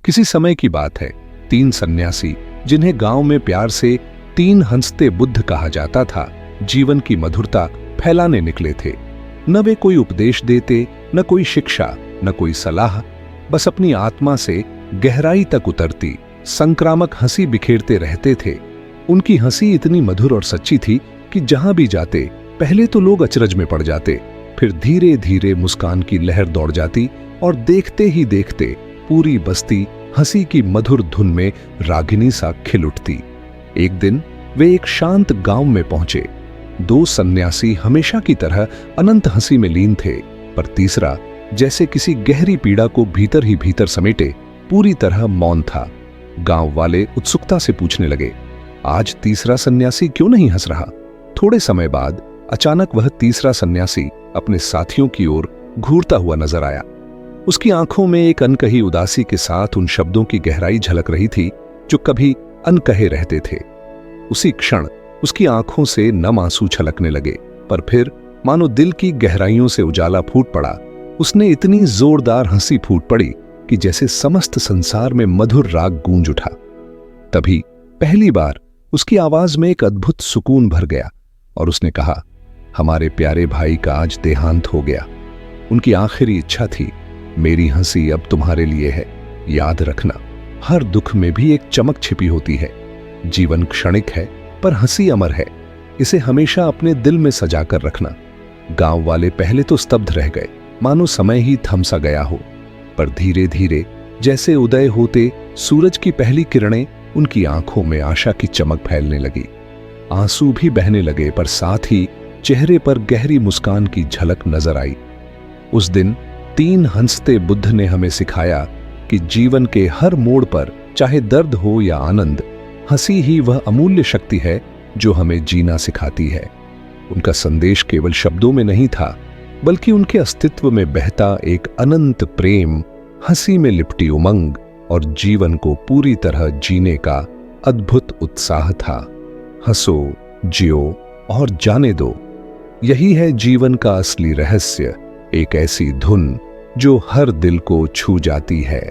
किसी समय की बात है, 3 सन्यासी, जिन्हें गांव में प्यार से 3 हंसते बुद्ध कहा जाता था, जीवन की मधुरता फैलाने निकले थे। न वे कोई उपदेश देते, न कोई शिक्षा, न कोई सलाह, बस अपनी आत्मा से गहराई तक उतरती संक्रामक हंसी बिखेरते रहते थे। उनकी हंसी इतनी मधुर और सच्ची थी कि जहां भी जाते पहले तो लोग अचरज में पड़ जाते, फिर धीरे धीरे मुस्कान की लहर दौड़ जाती और देखते ही देखते पूरी बस्ती हंसी की मधुर धुन में रागिनी सा खिल उठती। एक दिन वे एक शांत गांव में पहुंचे। 2 सन्यासी हमेशा की तरह अनंत हंसी में लीन थे, पर तीसरा जैसे किसी गहरी पीड़ा को भीतर ही भीतर समेटे पूरी तरह मौन था। गांव वाले उत्सुकता से पूछने लगे, आज तीसरा सन्यासी क्यों नहीं हंस रहा? थोड़े समय बाद अचानक वह तीसरा सन्यासी अपने साथियों की ओर घूरता हुआ नजर आया। उसकी आंखों में एक अनकही उदासी के साथ उन शब्दों की गहराई झलक रही थी जो कभी अनकहे रहते थे। उसी क्षण उसकी आंखों से नम आंसू छलकने लगे, पर फिर मानो दिल की गहराइयों से उजाला फूट पड़ा। उसने इतनी जोरदार हंसी फूट पड़ी कि जैसे समस्त संसार में मधुर राग गूंज उठा। तभी पहली बार उसकी आवाज में एक अद्भुत सुकून भर गया और उसने कहा, हमारे प्यारे भाई का आज देहांत हो गया। उनकी आखिरी इच्छा थी, मेरी हंसी अब तुम्हारे लिए है। याद रखना, हर दुख में भी एक चमक छिपी होती है। जीवन क्षणिक है, पर हंसी अमर है। इसे हमेशा अपने दिल में सजा कर रखना। गांव वाले पहले तो स्तब्ध रह गए, मानो समय ही थम सा गया हो, पर धीरे धीरे जैसे उदय होते सूरज की पहली किरणें उनकी आंखों में आशा की चमक फैलने लगी। आंसू भी बहने लगे, पर साथ ही चेहरे पर गहरी मुस्कान की झलक नजर आई। उस दिन 3 हंसते बुद्ध ने हमें सिखाया कि जीवन के हर मोड़ पर, चाहे दर्द हो या आनंद, हंसी ही वह अमूल्य शक्ति है जो हमें जीना सिखाती है। उनका संदेश केवल शब्दों में नहीं था, बल्कि उनके अस्तित्व में बहता एक अनंत प्रेम, हंसी में लिपटी उमंग और जीवन को पूरी तरह जीने का अद्भुत उत्साह था। हंसो, जियो और जाने दो, यही है जीवन का असली रहस्य, एक ऐसी धुन जो हर दिल को छू जाती है।